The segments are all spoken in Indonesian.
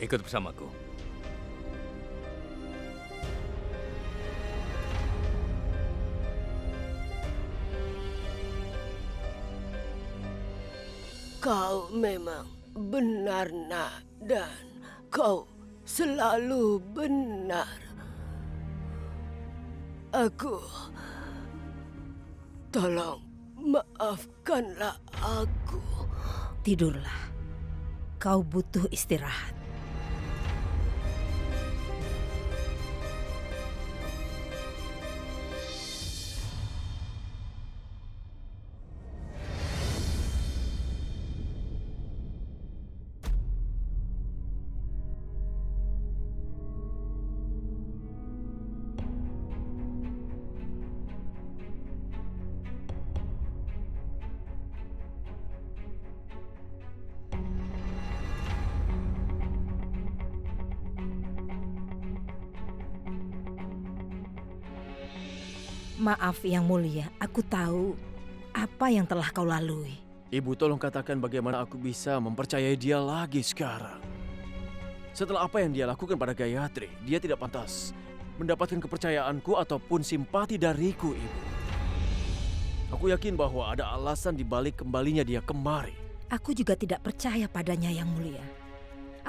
Ikut bersamaku. Kau memang benar, Nak, dan kau selalu benar. Tolong maafkanlah aku. Tidurlah. Kau butuh istirahat. Maaf Yang Mulia, aku tahu apa yang telah kau lalui. Ibu, tolong katakan bagaimana aku bisa mempercayai dia lagi sekarang. Setelah apa yang dia lakukan pada Gayatri, dia tidak pantas mendapatkan kepercayaanku ataupun simpati dariku, Ibu. Aku yakin bahwa ada alasan di balik kembalinya dia kemari. Aku juga tidak percaya padanya Yang Mulia.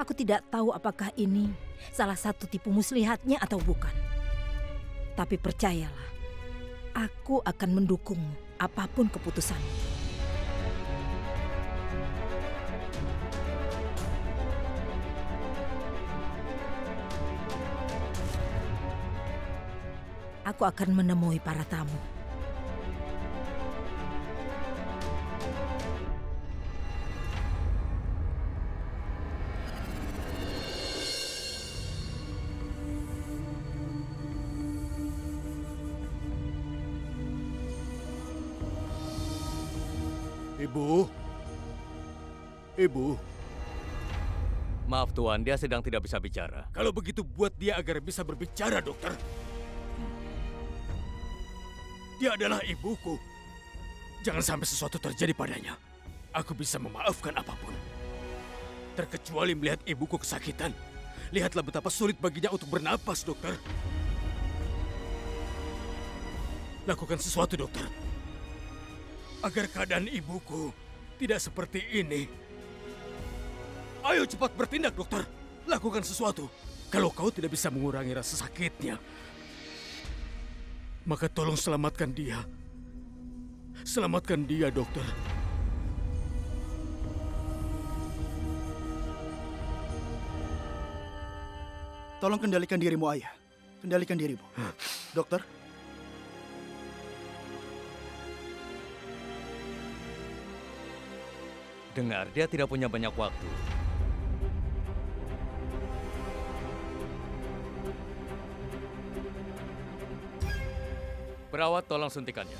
Aku tidak tahu apakah ini salah satu tipu muslihatnya atau bukan. Tapi percayalah, aku akan mendukungmu apapun keputusanmu. Aku akan menemui para tamu. Ibu. Maaf Tuan, dia sedang tidak bisa bicara. Kalau begitu buat dia agar bisa berbicara, dokter. Dia adalah ibuku. Jangan sampai sesuatu terjadi padanya. Aku bisa memaafkan apapun. Terkecuali melihat ibuku kesakitan. Lihatlah betapa sulit baginya untuk bernapas, dokter. Lakukan sesuatu, dokter. Agar keadaan ibuku tidak seperti ini. Ayo cepat bertindak, dokter. Lakukan sesuatu. Kalau kau tidak bisa mengurangi rasa sakitnya, maka tolong selamatkan dia. Selamatkan dia, dokter. Tolong kendalikan dirimu, Ayah. Kendalikan dirimu. Dokter? Dengar, dia tidak punya banyak waktu. Perawat, tolong suntikannya.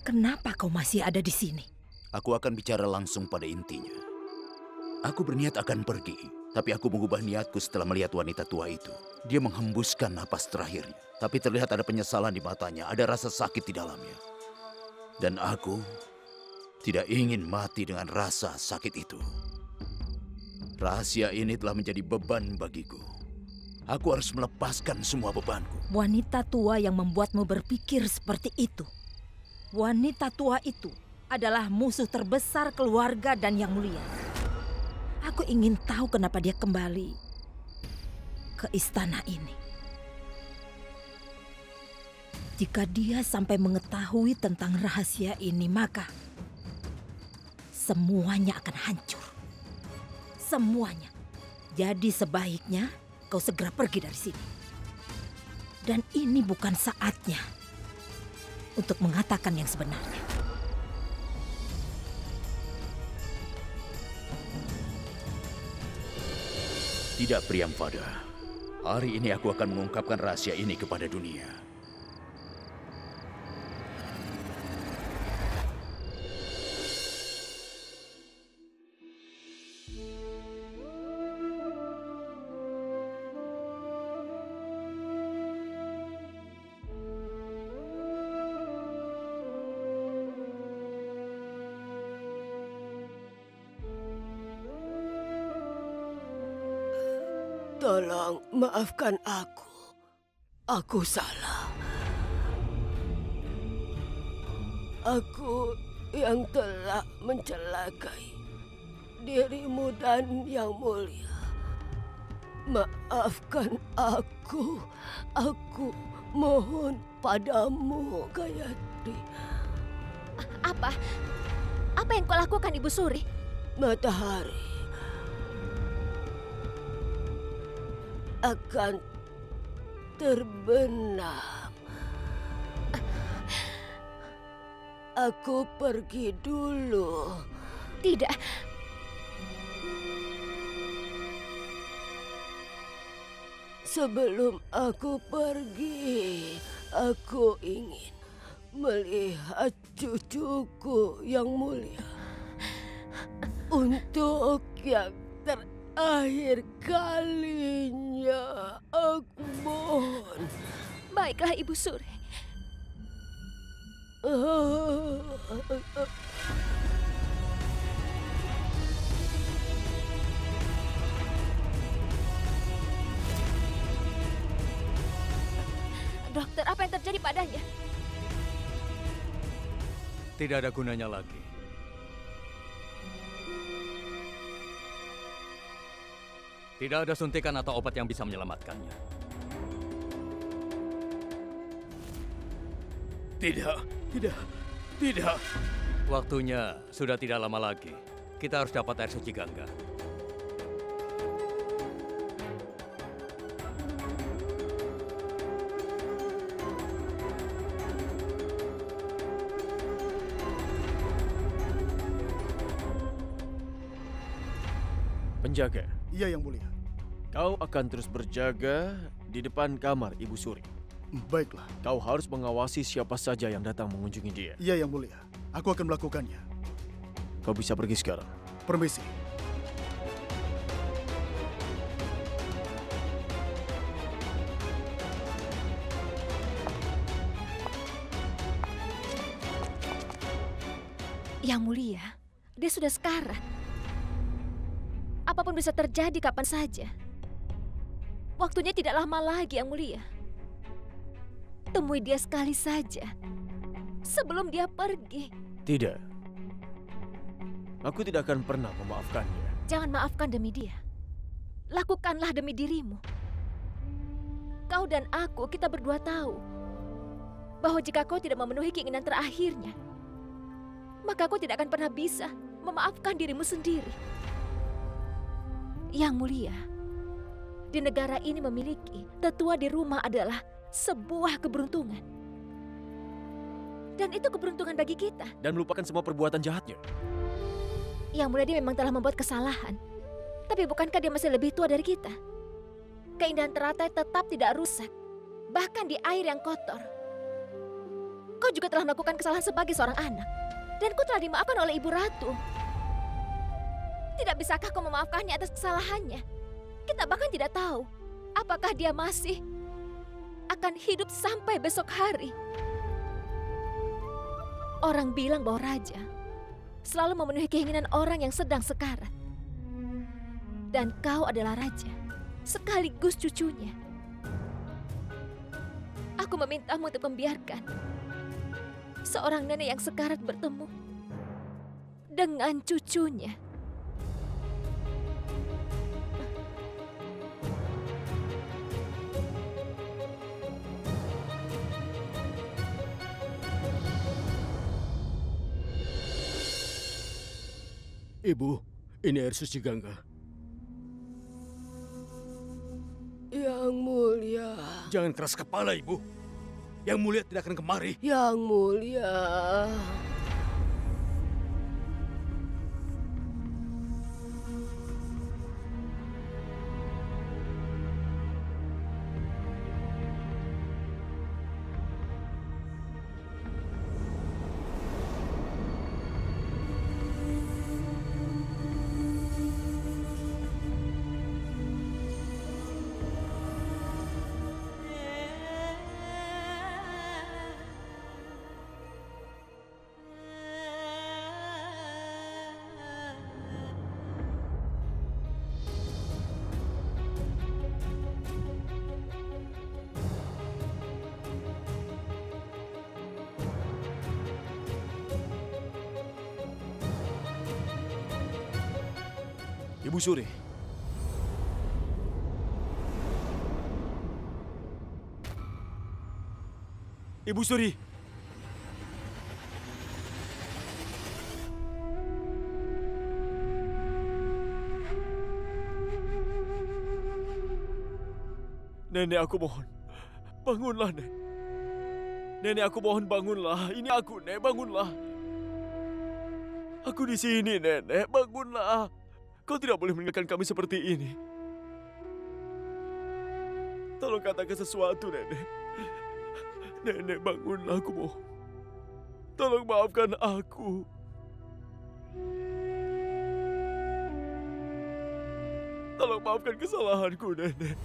Kenapa kau masih ada di sini? Aku akan bicara langsung pada intinya. Aku berniat akan pergi, tapi aku mengubah niatku setelah melihat wanita tua itu. Dia menghembuskan napas terakhirnya, tapi terlihat ada penyesalan di matanya, ada rasa sakit di dalamnya. Dan aku tidak ingin mati dengan rasa sakit itu. Rahasia ini telah menjadi beban bagiku. Aku harus melepaskan semua bebanku. Wanita tua yang membuatmu berpikir seperti itu. Wanita tua itu adalah musuh terbesar keluarga dan Yang Mulia. Aku ingin tahu kenapa dia kembali ke istana ini. Jika dia sampai mengetahui tentang rahasia ini, maka semuanya akan hancur. Semuanya. Jadi sebaiknya kau segera pergi dari sini. Dan ini bukan saatnya untuk mengatakan yang sebenarnya. Tidak, Priyamvada. Hari ini aku akan mengungkapkan rahasia ini kepada dunia. tolong maafkan aku. Aku salah. Aku yang telah mencelakai dirimu dan Yang Mulia. Maafkan aku. Aku mohon padamu, Gayatri. Apa? Apa yang kau lakukan, Ibu Suri? Matahari akan terbenam. Aku pergi dulu. Tidak. Sebelum aku pergi, aku ingin melihat cucuku Yang Mulia. Untuk yang terakhir kalinya, aku mohon. Baiklah, Ibu Suri. Dokter, apa yang terjadi padanya? Tidak ada gunanya lagi. Tidak ada suntikan atau obat yang bisa menyelamatkannya. Tidak. Waktunya sudah tidak lama lagi. Kita harus dapat air suci Gangga. Penjaga, Iya, Yang Mulia. kau akan terus berjaga di depan kamar Ibu Suri. Baiklah. Kau harus mengawasi siapa saja yang datang mengunjungi dia. Iya, Yang Mulia. Aku akan melakukannya. Kau bisa pergi sekarang. Permisi. Yang Mulia, dia sudah sekarat. Apapun bisa terjadi kapan saja. Waktunya tidak lama lagi, Yang Mulia. Temui dia sekali saja sebelum dia pergi. Tidak. Aku tidak akan pernah memaafkannya. Jangan maafkan demi dia. Lakukanlah demi dirimu. Kau dan aku, kita berdua tahu bahwa jika kau tidak memenuhi keinginan terakhirnya, maka kau tidak akan pernah bisa memaafkan dirimu sendiri. Yang Mulia, di negara ini memiliki tetua di rumah adalah sebuah keberuntungan. Dan itu keberuntungan bagi kita. Dan melupakan semua perbuatan jahatnya. Yang Mulia, dia memang telah membuat kesalahan. Tapi bukankah dia masih lebih tua dari kita? Keindahan teratai tetap tidak rusak. Bahkan di air yang kotor. Kau juga telah melakukan kesalahan sebagai seorang anak. Dan kau telah dimaafkan oleh Ibu Ratu. Tidak bisakah kau memaafkannya atas kesalahannya? Kita bahkan tidak tahu apakah dia masih akan hidup sampai besok hari. Orang bilang bahwa raja selalu memenuhi keinginan orang yang sedang sekarat. Dan kau adalah raja, sekaligus cucunya. Aku memintamu untuk membiarkan seorang nenek yang sekarat bertemu dengan cucunya. Ibu, ini air suci Gangga. Yang Mulia. Jangan keras kepala, Ibu. Yang Mulia tidak akan kemari. Yang Mulia. Ibu Suri. Ibu Suri. Nenek, aku mohon. Bangunlah, Nek. Nenek, aku mohon bangunlah. Ini aku, Nek. Bangunlah. Aku di sini, Nenek. Bangunlah. Kau tidak boleh meninggalkan kami seperti ini. Tolong katakan sesuatu, Nenek. Nenek, bangunlah, aku mohon. Tolong maafkan aku. Tolong maafkan kesalahanku, Nenek.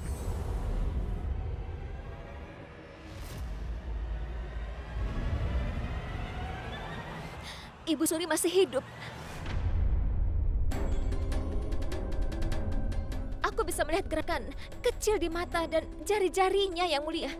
Ibu Suri masih hidup. Aku bisa melihat gerakan kecil di mata dan jari-jarinya, Yang Mulia.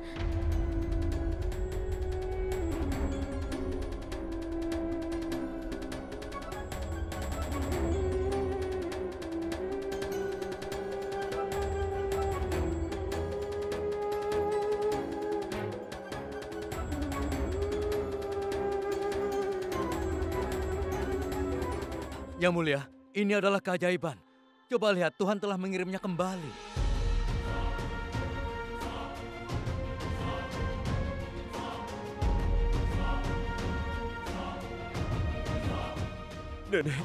Yang Mulia, ini adalah keajaiban. Coba lihat, Tuhan telah mengirimnya kembali. Nenek.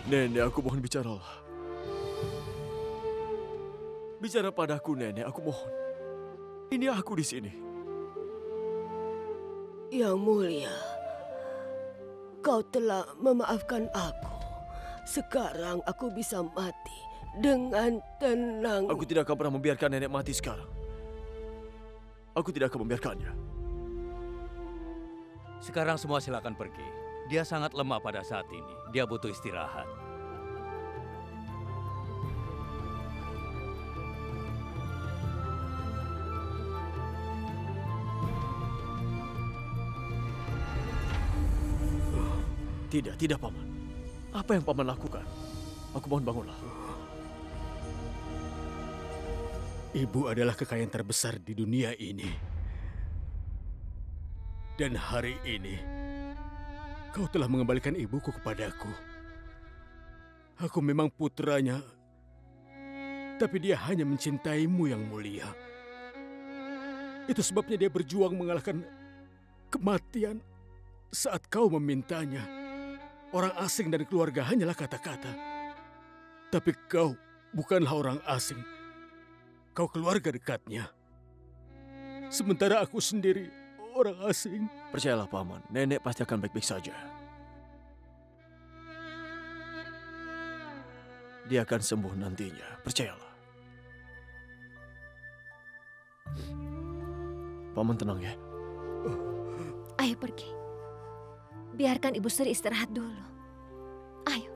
Nenek, aku mohon bicaralah. Bicara padaku, Nenek, aku mohon. Ini aku di sini. Yang Mulia, kau telah memaafkan aku. Sekarang aku bisa mati dengan tenang. Aku tidak akan pernah membiarkan Nenek mati sekarang. Aku tidak akan membiarkannya. Sekarang semua silakan pergi. Dia sangat lemah pada saat ini. Dia butuh istirahat. Tidak, Paman. Apa yang Paman lakukan? Aku mohon bangunlah. Ibu adalah kekayaan terbesar di dunia ini. Dan hari ini, kau telah mengembalikan ibuku kepadaku. Aku memang putranya, tapi dia hanya mencintaimu, Yang Mulia. Itu sebabnya dia berjuang mengalahkan kematian saat kau memintanya. Orang asing dari keluarga hanyalah kata-kata. Tapi kau bukanlah orang asing. Kau keluarga dekatnya. Sementara aku sendiri orang asing. Percayalah, Paman. Nenek pasti akan baik-baik saja. Dia akan sembuh nantinya. Percayalah. Paman tenang ya. Ayo pergi. Biarkan Ibu Suri istirahat dulu. Ayo.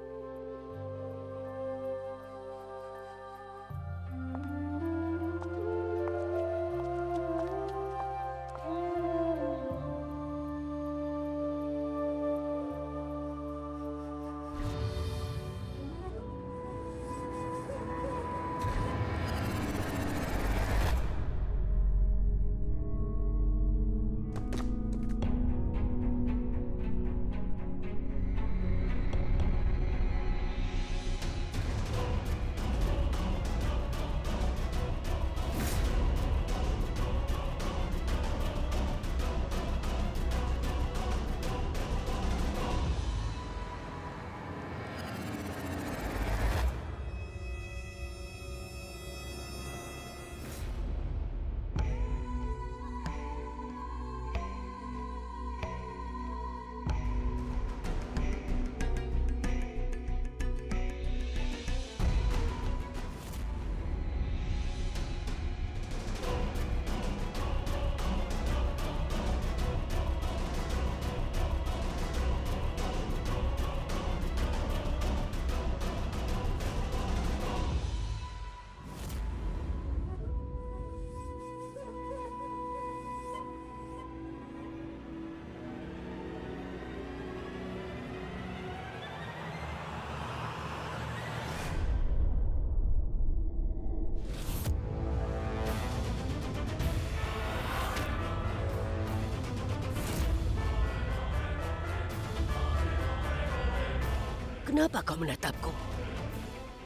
Kenapa kau menatapku?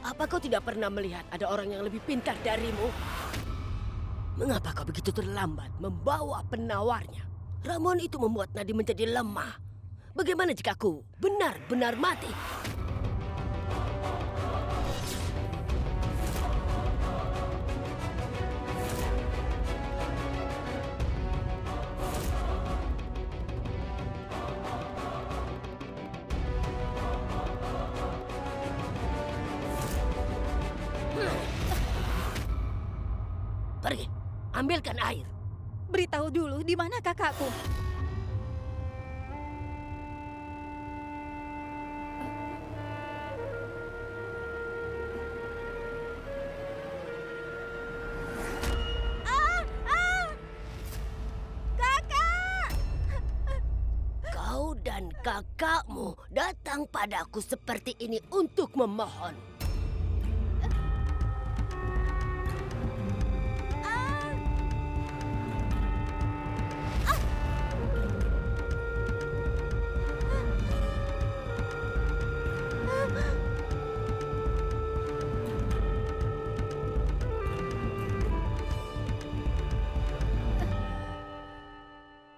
Apa kau tidak pernah melihat ada orang yang lebih pintar darimu? Mengapa kau begitu terlambat membawa penawarnya? Ramuan itu membuat nadi menjadi lemah. Bagaimana jika aku benar-benar mati? Pergi, ambilkan air. Beritahu dulu di mana kakakku. Kakak! Kau dan kakakmu datang padaku seperti ini untuk memohon.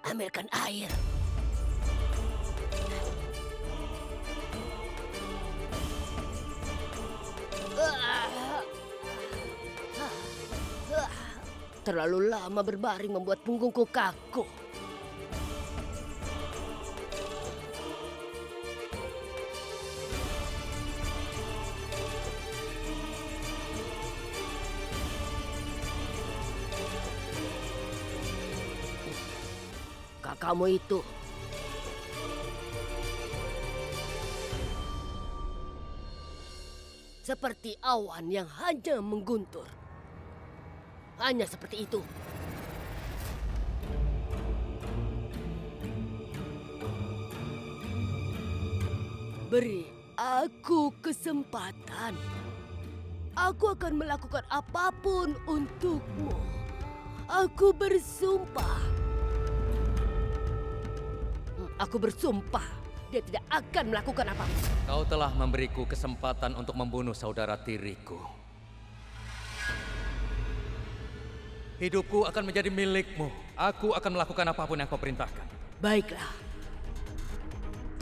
Ambilkan air. Terlalu lama berbaring membuat punggungku kaku. Kakakmu itu seperti awan yang hanya mengguntur. Hanya seperti itu. Beri aku kesempatan. Aku akan melakukan apapun untukmu. Aku bersumpah. Aku bersumpah, dia tidak akan melakukan apa-apa. Kau telah memberiku kesempatan untuk membunuh saudara tiriku. Hidupku akan menjadi milikmu. Aku akan melakukan apapun yang kau perintahkan. Baiklah.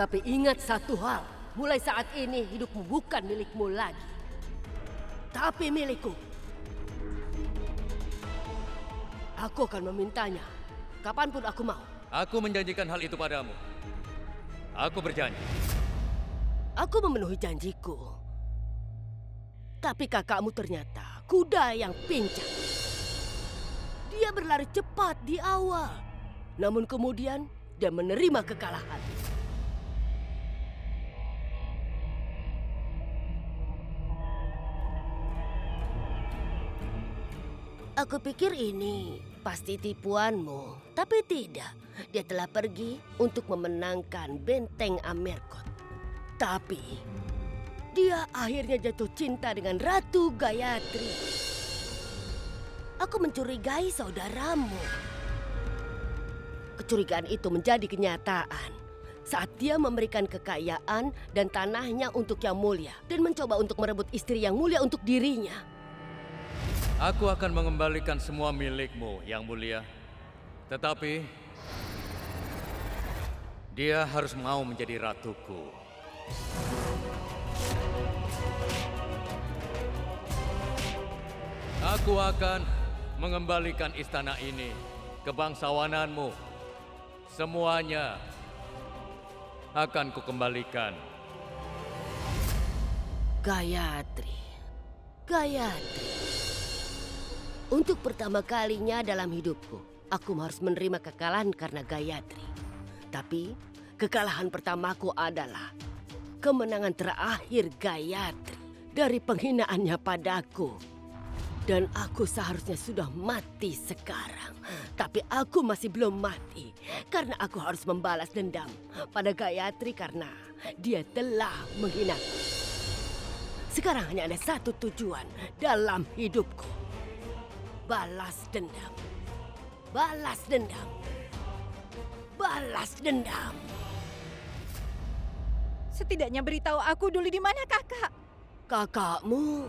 Tapi ingat satu hal. Mulai saat ini hidupmu bukan milikmu lagi. Tapi milikku. Aku akan memintanya kapanpun aku mau. Aku menjanjikan hal itu padamu. Aku berjanji. Aku memenuhi janjiku. Tapi kakakmu ternyata kuda yang pincang. Dia berlari cepat di awal. Namun kemudian dia menerima kekalahan. Aku pikir ini pasti tipuanmu, tapi tidak. Dia telah pergi untuk memenangkan benteng Amerkot. Tapi dia akhirnya jatuh cinta dengan Ratu Gayatri. Aku mencurigai saudaramu. Kecurigaan itu menjadi kenyataan saat dia memberikan kekayaan dan tanahnya untuk Yang Mulia dan mencoba untuk merebut istri Yang Mulia untuk dirinya. Aku akan mengembalikan semua milikmu, Yang Mulia. Tetapi dia harus mau menjadi ratuku. Aku akan mengembalikan istana ini ke bangsawananmu. Semuanya akan kukembalikan. Gayatri. Gayatri. Untuk pertama kalinya dalam hidupku, aku harus menerima kekalahan karena Gayatri. Tapi kekalahan pertamaku adalah kemenangan terakhir Gayatri dari penghinaannya padaku. Dan aku seharusnya sudah mati sekarang. Tapi aku masih belum mati karena aku harus membalas dendam pada Gayatri karena dia telah menghinaku. Sekarang hanya ada satu tujuan dalam hidupku. Balas dendam. Balas dendam. Balas dendam. Setidaknya beritahu aku dulu di mana kakak. Kakakmu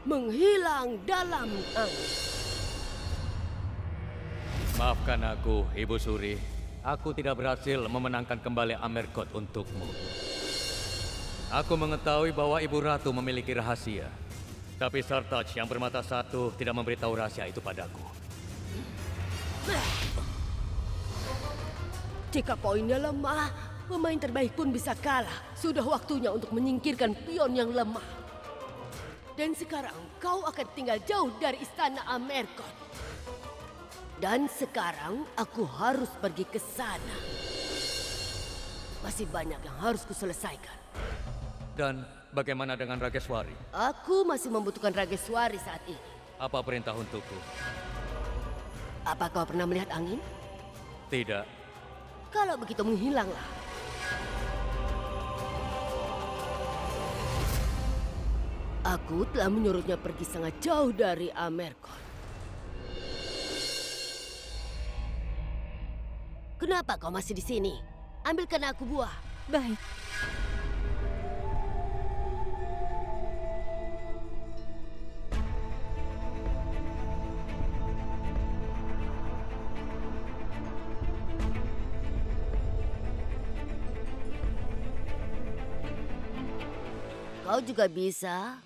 menghilang dalam angin. Maafkan aku, Ibu Suri. Aku tidak berhasil memenangkan kembali Amerkot untukmu. Aku mengetahui bahwa Ibu Ratu memiliki rahasia. Tapi Sartaj yang bermata satu tidak memberitahu rahasia itu padaku. Jika poinnya lemah, pemain terbaik pun bisa kalah. Sudah waktunya untuk menyingkirkan pion yang lemah. Dan sekarang kau akan tinggal jauh dari istana Amerkot. Dan sekarang aku harus pergi ke sana. Masih banyak yang harus kuselesaikan. Dan bagaimana dengan Rageswari? Aku masih membutuhkan Rageswari saat ini. Apa perintah untukku? Apa kau pernah melihat angin? Tidak. Kalau begitu menghilanglah. Aku telah menyuruhnya pergi sangat jauh dari Amerkot. Kenapa kau masih di sini? Ambilkan aku buah. Baik. Kau juga bisa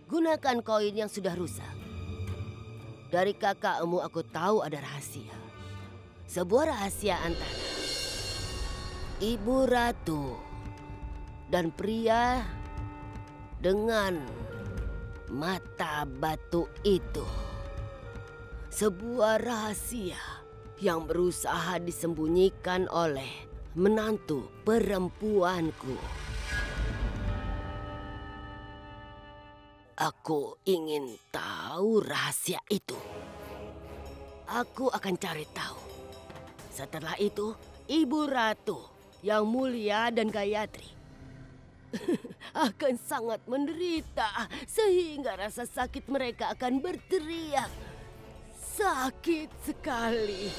gunakan koin yang sudah rusak. Dari kakakmu aku tahu ada rahasia. Sebuah rahasia antara Ibu Ratu dan pria dengan mata batu itu. Sebuah rahasia yang berusaha disembunyikan oleh menantu perempuanku. Aku ingin tahu rahasia itu. Aku akan cari tahu. Setelah itu, Ibu Ratu yang mulia dan Gayatri akan sangat menderita sehingga rasa sakit mereka akan berteriak. Sakit sekali.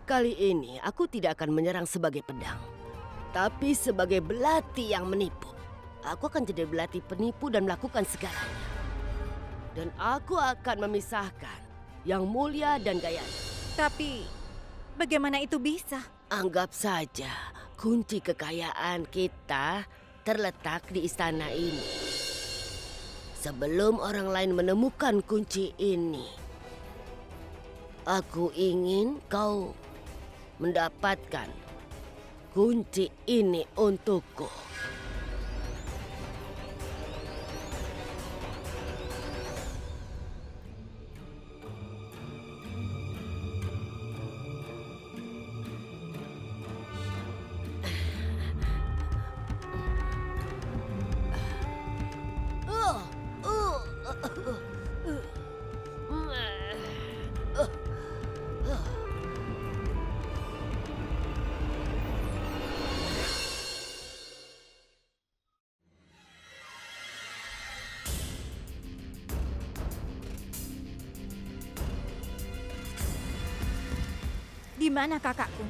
Kali ini aku tidak akan menyerang sebagai pedang, tapi sebagai belati yang menipu. Aku akan jadi belati penipu dan melakukan segalanya. Dan aku akan memisahkan yang mulia dan Gayatri. Tapi bagaimana itu bisa? Anggap saja kunci kekayaan kita terletak di istana ini. Sebelum orang lain menemukan kunci ini, aku ingin kau mendapatkan kunci ini untukku. Di mana kakakku?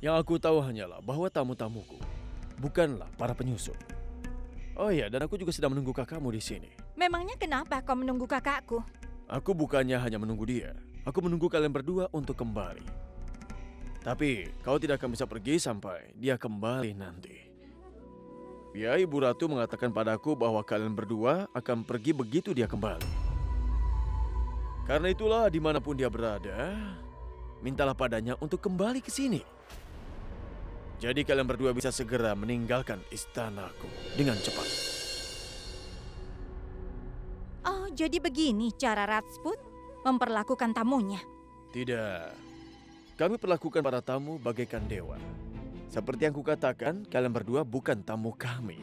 Yang aku tahu hanyalah bahwa tamu-tamuku bukanlah para penyusup. Oh iya, dan aku juga sedang menunggu kakakmu di sini. Memangnya kenapa kau menunggu kakakku? Aku bukannya hanya menunggu dia. Aku menunggu kalian berdua untuk kembali. Tapi kau tidak akan bisa pergi sampai dia kembali nanti. Ya, Ibu Ratu mengatakan padaku bahwa kalian berdua akan pergi begitu dia kembali. Karena itulah dimanapun dia berada, mintalah padanya untuk kembali ke sini. Jadi kalian berdua bisa segera meninggalkan istanaku dengan cepat. Oh, jadi begini cara Rajput memperlakukan tamunya? Tidak. Kami perlakukan para tamu bagaikan dewa. Seperti yang kukatakan, kalian berdua bukan tamu kami.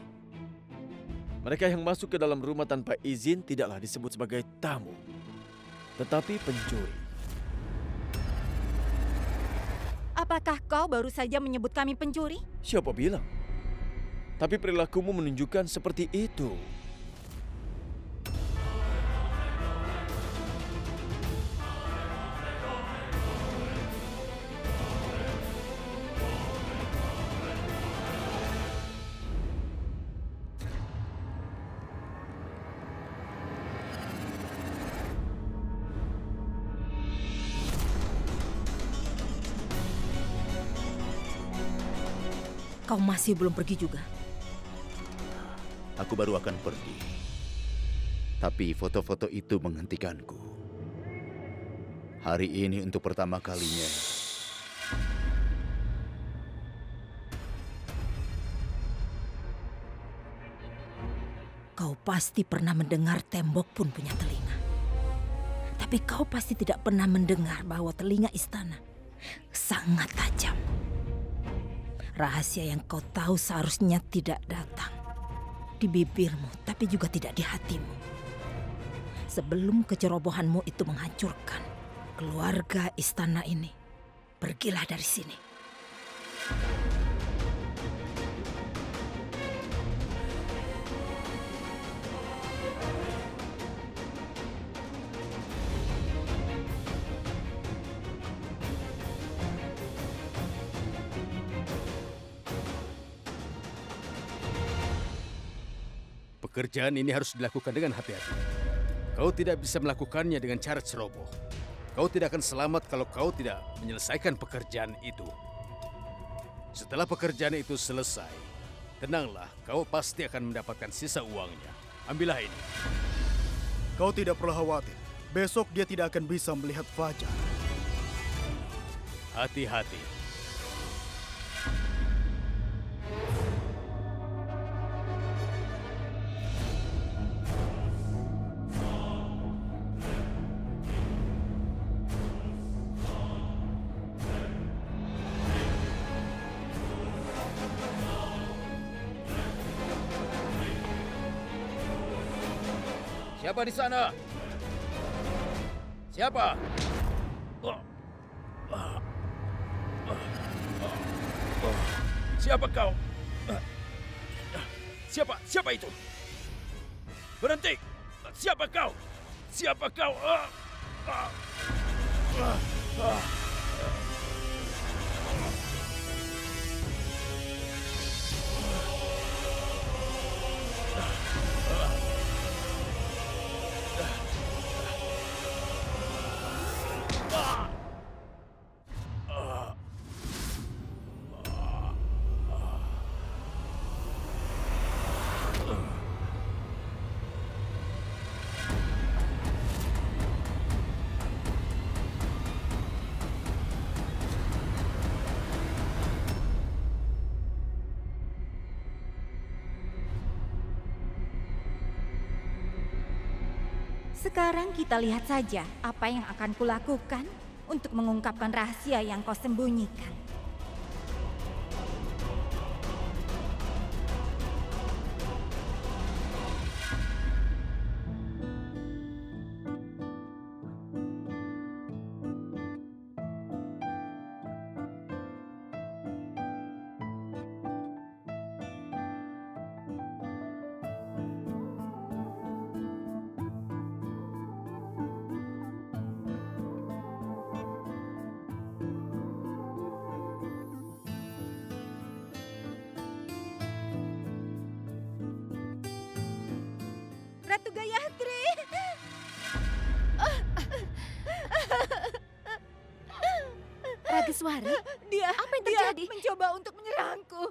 Mereka yang masuk ke dalam rumah tanpa izin tidaklah disebut sebagai tamu, tetapi pencuri. Apakah kau baru saja menyebut kami pencuri? Siapa bilang? Tapi perilakumu menunjukkan seperti itu. kau masih belum pergi juga? Aku baru akan pergi. Tapi foto-foto itu menghentikanku. Hari ini untuk pertama kalinya, kau pasti pernah mendengar tembok pun punya telinga. Tapi kau pasti tidak pernah mendengar bahwa telinga istana sangat tajam. Rahasia yang kau tahu seharusnya tidak datang di bibirmu, tapi juga tidak di hatimu. Sebelum kecerobohanmu itu menghancurkan keluarga istana ini, pergilah dari sini. Pekerjaan ini harus dilakukan dengan hati-hati. Kau tidak bisa melakukannya dengan cara ceroboh. Kau tidak akan selamat kalau kau tidak menyelesaikan pekerjaan itu. Setelah pekerjaan itu selesai, tenanglah, kau pasti akan mendapatkan sisa uangnya. Ambillah ini. Kau tidak perlu khawatir. Besok dia tidak akan bisa melihat fajar. Hati-hati. siapa di sana? Siapa? Siapa kau? Siapa itu? Berhenti! Siapa kau? Siapa kau? Sekarang kita lihat saja apa yang akan kulakukan untuk mengungkapkan rahasia yang kau sembunyikan. Ratu Gayatri. Rageswari, apa yang terjadi? Dia mencoba untuk menyerangku.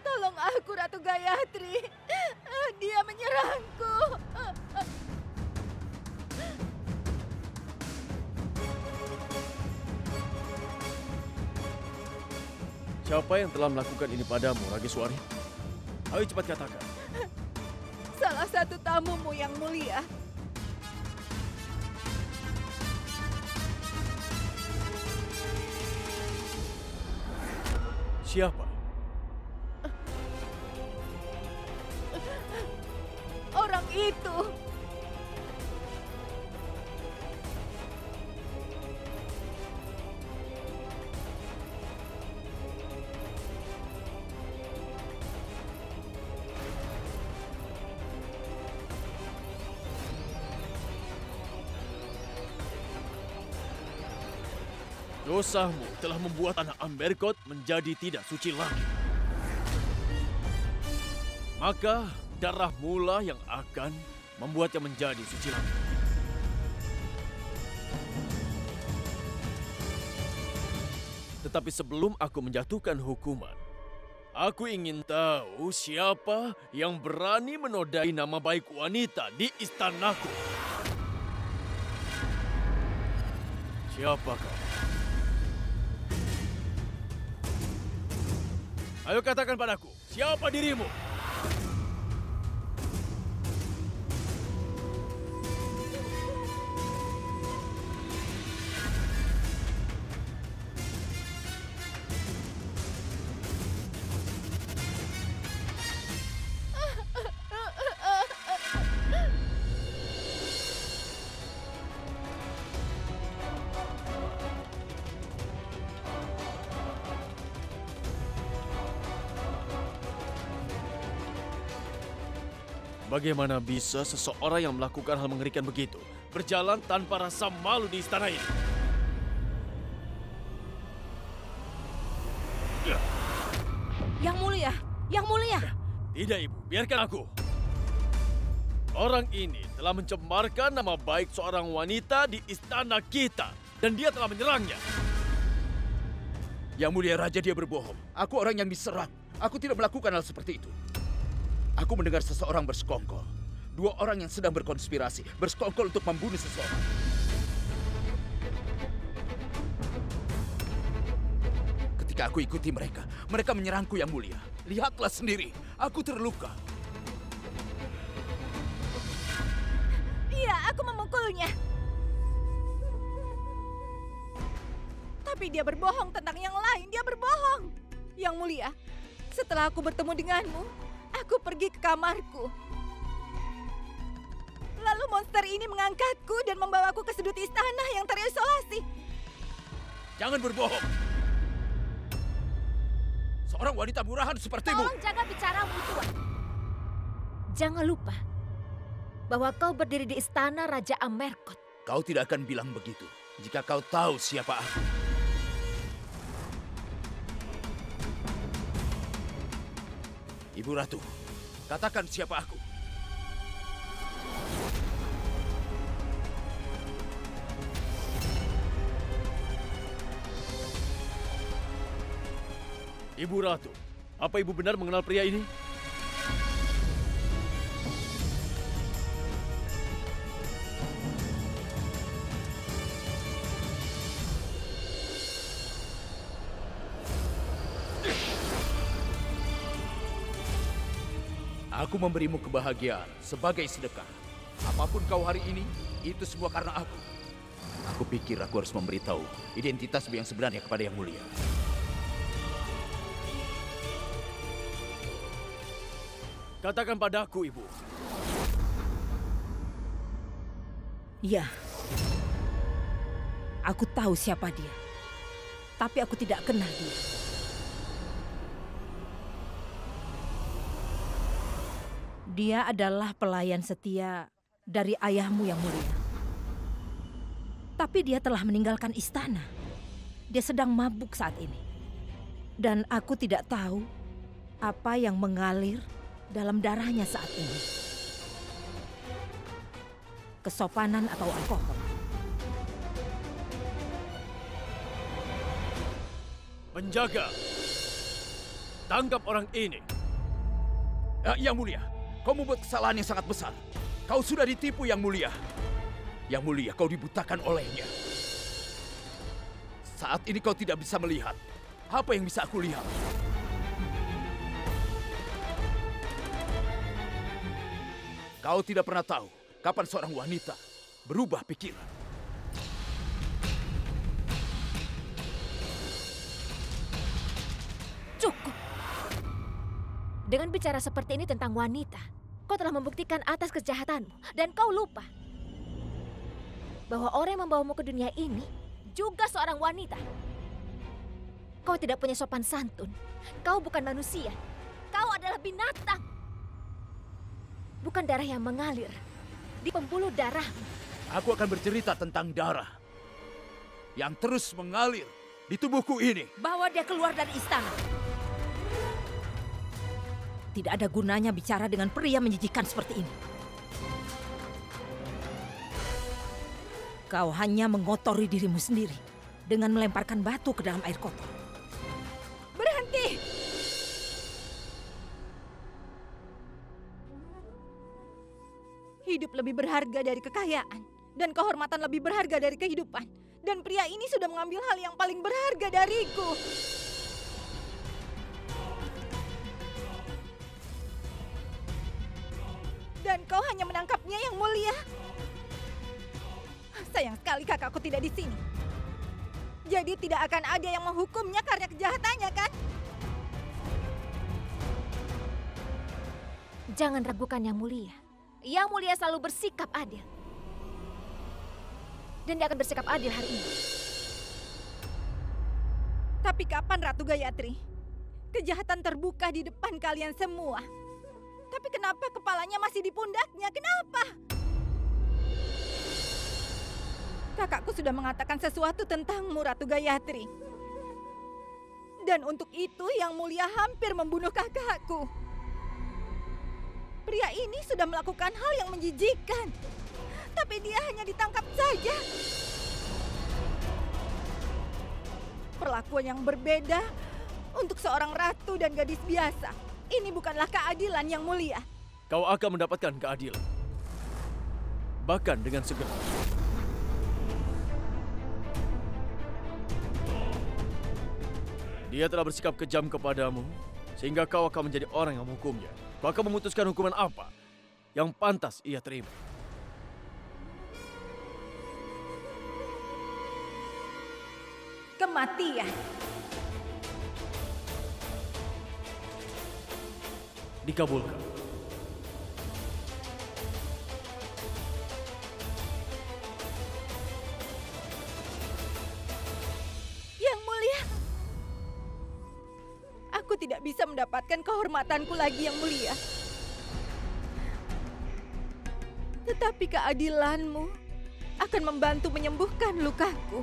Tolong aku, Ratu Gayatri. Dia menyerangku. Siapa yang telah melakukan ini padamu, Rageswari? Ayo cepat katakan. Salah satu tamumu yang mulia. Siapa? Orang itu. Dosamu telah membuat anak Amarkot menjadi tidak suci lagi. Maka darah mula yang akan membuatnya menjadi suci lagi. Tetapi sebelum aku menjatuhkan hukuman, aku ingin tahu siapa yang berani menodai nama baik wanita di istanaku. Siapa kau? Ayo katakan padaku, siapa dirimu? Bagaimana bisa seseorang yang melakukan hal mengerikan begitu berjalan tanpa rasa malu di istana ini? Yang mulia, yang mulia. Tidak, Ibu. Biarkan aku. Orang ini telah mencemarkan nama baik seorang wanita di istana kita. Dan dia telah menyerangnya. Yang mulia raja, dia berbohong. Aku orang yang diserang. Aku tidak melakukan hal seperti itu. Aku mendengar seseorang bersekongkol. Dua orang yang sedang berkonspirasi, bersekongkol untuk membunuh seseorang. Ketika aku ikuti mereka, mereka menyerangku yang mulia. Lihatlah sendiri, aku terluka. Iya, aku memukulnya. Tapi dia berbohong tentang yang lain, dia berbohong. Yang mulia, setelah aku bertemu denganmu, aku pergi ke kamarku. Lalu monster ini mengangkatku dan membawaku ke sudut istana yang terisolasi. Jangan berbohong. Seorang wanita murahan sepertimu. Tolong jaga bicaramu, Tuan. Jangan lupa bahwa kau berdiri di istana Raja Amerkot. Kau tidak akan bilang begitu jika kau tahu siapa aku. Ibu Ratu, katakan siapa aku. Ibu Ratu, apa Ibu benar mengenal pria ini? Aku memberimu kebahagiaan sebagai sedekah. Apapun kau hari ini, itu semua karena aku. Aku pikir aku harus memberitahu identitasmu yang sebenarnya kepada Yang Mulia. Katakan padaku, Ibu. Ya, aku tahu siapa dia. Tapi aku tidak kenal dia. Dia adalah pelayan setia dari ayahmu yang mulia. Tapi dia telah meninggalkan istana. Dia sedang mabuk saat ini. Dan aku tidak tahu apa yang mengalir dalam darahnya saat ini. Kesopanan atau alkohol. Penjaga, tangkap orang ini. Yang Mulia, kau membuat kesalahan yang sangat besar. Kau sudah ditipu, Yang Mulia. Yang Mulia, kau dibutakan olehnya. Saat ini kau tidak bisa melihat. Apa yang bisa aku lihat? Kau tidak pernah tahu kapan seorang wanita berubah pikiran. Cukup. Dengan bicara seperti ini tentang wanita, kau telah membuktikan atas kejahatanmu. Dan kau lupa bahwa orang yang membawamu ke dunia ini juga seorang wanita. Kau tidak punya sopan santun. Kau bukan manusia. Kau adalah binatang. Bukan darah yang mengalir di pembuluh darahmu. Aku akan bercerita tentang darah yang terus mengalir di tubuhku ini. Bawa dia keluar dari istana. Tidak ada gunanya bicara dengan pria menjijikan seperti ini. Kau hanya mengotori dirimu sendiri dengan melemparkan batu ke dalam air kotor. Hidup lebih berharga dari kekayaan, dan kehormatan lebih berharga dari kehidupan. Dan pria ini sudah mengambil hal yang paling berharga dariku. Dan kau hanya menangkapnya, Yang Mulia. Sayang sekali kakakku tidak di sini. Jadi tidak akan ada yang menghukumnya karena kejahatannya, kan? Jangan ragukan Yang Mulia. Yang Mulia selalu bersikap adil. Dan dia akan bersikap adil hari ini. Tapi kapan Ratu Gayatri? Kejahatan terbuka di depan kalian semua. Tapi kenapa kepalanya masih di pundaknya? Kenapa? Kakakku sudah mengatakan sesuatu tentangmu, Ratu Gayatri. Dan untuk itu Yang Mulia hampir membunuh kakakku. Pria ini sudah melakukan hal yang menjijikkan. Tapi dia hanya ditangkap saja. Perlakuan yang berbeda untuk seorang ratu dan gadis biasa. Ini bukanlah keadilan, Yang Mulia. Kau akan mendapatkan keadilan. Bahkan dengan segera. Dia telah bersikap kejam kepadamu, sehingga kau akan menjadi orang yang menghukumnya. Kau akan memutuskan hukuman apa yang pantas ia terima. Kematian. Dikabulkan. Yang Mulia, aku tidak bisa mendapatkan kehormatanku lagi, Yang Mulia. Tetapi keadilanmu akan membantu menyembuhkan lukaku.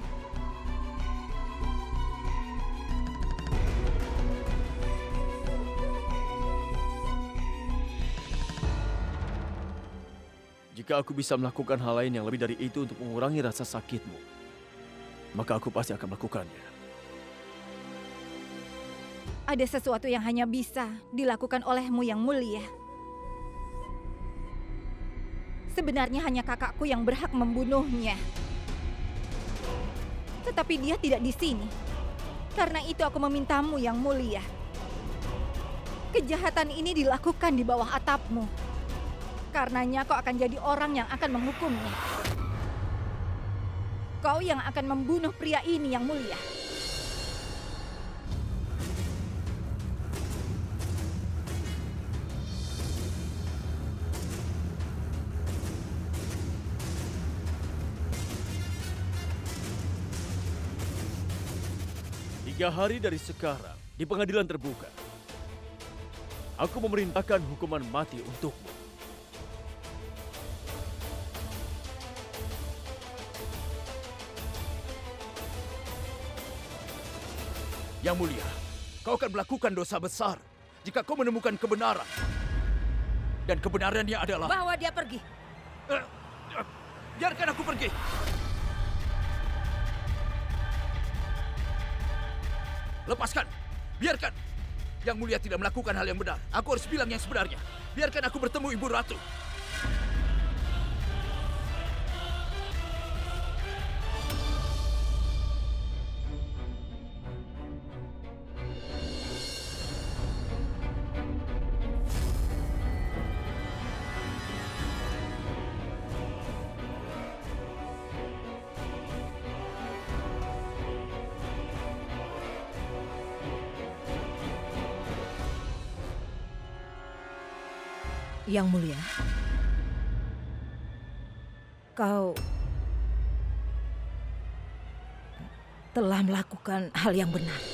Jika aku bisa melakukan hal lain yang lebih dari itu untuk mengurangi rasa sakitmu, maka aku pasti akan melakukannya. Ada sesuatu yang hanya bisa dilakukan olehmu, Yang Mulia. Sebenarnya hanya kakakku yang berhak membunuhnya. Tetapi dia tidak di sini. Karena itu aku memintamu, Yang Mulia. Kejahatan ini dilakukan di bawah atapmu. Karenanya kau akan jadi orang yang akan menghukumnya. Kau yang akan membunuh pria ini, Yang Mulia. Tiga hari dari sekarang, di pengadilan terbuka, aku memerintahkan hukuman mati untukmu. Yang Mulia, kau akan melakukan dosa besar jika kau menemukan kebenaran. Dan kebenarannya adalah... Bawa dia pergi. Biarkan aku pergi. Lepaskan. Biarkan. Yang Mulia tidak melakukan hal yang benar. Aku harus bilang yang sebenarnya. Biarkan aku bertemu Ibu Ratu. Yang Mulia, kau telah melakukan hal yang benar.